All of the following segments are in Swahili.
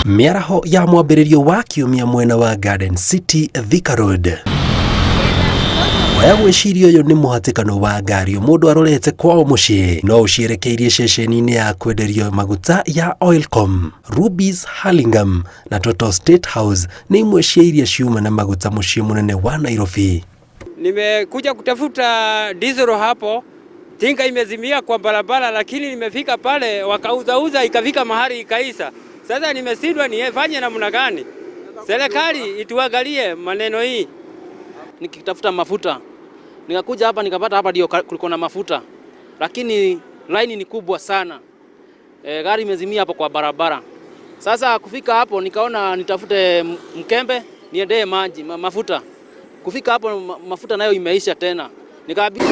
Miaraho ya mwambĩrĩrio wa kiumia mwena wa Garden City Thika Road. Waya gwĩciria ũyũ nĩ mũhatĩkano wa ngari mũndũ arorete kwao mũciĩ no ũcierekeirie ceceni-inĩ ya kwenderio maguta ya Oilcom. Ruby's Hurlingham na Total State House ni imwe cia iria ciuma na maguta mũciĩ mũnene wa Nairobi. Nimekuja kutafuta diesel hapo, tinga imezimia kwa barabara, lakini nimefika pale wakauzauza ikafika mahali ikaisha. Sasa nimeshindwa nifanye namna gani? Serikali ituangalie maneno hii. Nikitafuta mafuta, nikakuja hapa nikapata hapa ndio kuliko na mafuta, lakini line ni kubwa sana. Gari imezimia hapo kwa barabara. Sasa kufika hapo nikaona nitafute mkembe niendee maji mafuta. Kufika hapo mafuta nayo imeisha tena. Nikabidi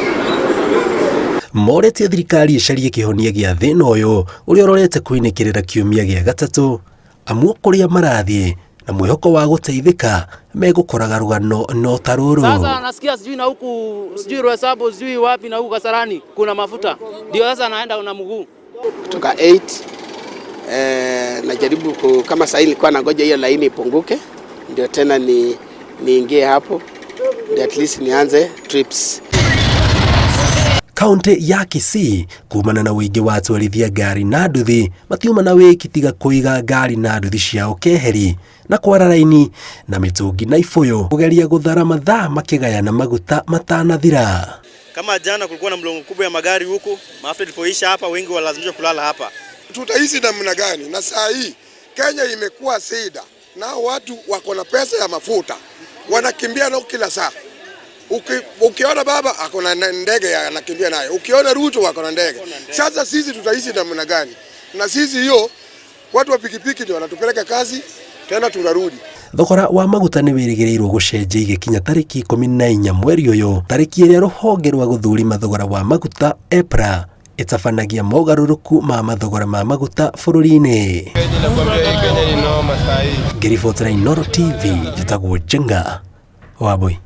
Morete thirikari icarie kihonia gĩa thĩna ũyũ ũrĩa ũrorete kwĩnĩkĩrĩra kiumia gĩa gatatũ amwe kũrĩa marathiĩ na mwĩhoko wa gũteithĩka megũkoraga rũgano no ta rũrũ. Sasa nasikia sijui na huku sijui Rohesabu sijui wapi na huku Kasarani kuna mafuta. Ndio sasa naenda na mguu. Kutoka 8 najaribu kama sasa nilikuwa nangoja hiyo laini ipunguke ndio tena niingie hapo ndio at least nianze trips. Kaunti ya Kisii kumana na wĩingĩ wa atwarithia ngari na nduthi matiuma na wĩki tiga kũiga ngari na nduthi ciao keheri na kwara raini na mĩtũngi na ibũyũ kũgeria gũthara mathaa makĩgayana maguta matanathira. Kama jana kulikuwa na mlongo kubwa ya magari huko, mafuta ilipoisha hapa wengi walazimishwa kulala hapa. Tutaishi namna gani? Na saa hii Kenya imekuwa sida na watu wako na pesa ya mafuta wanakimbia nao kila saa. Ukiona baba ako na ndege anakimbia nayo, ukiona Ruto ako na ndege. Sasa sisi tutaishi namna gani? Na sisi hiyo watu wa pikipiki ndio wanatupeleka kazi tena tunarudi. Thogora wa maguta nĩ wĩrĩgĩrĩirwo gũcenjia igĩkinya tarĩki 14 mweri ũyũ, tarĩki ĩrĩa rũhonge rwa gũthũrima thogora wa maguta EPRA ĩtabanagia mogarũrũku ma mathogora ma maguta bũrũri-inĩ. Ngĩribotera Inooro TV, njĩtagwo Njenga Wambui.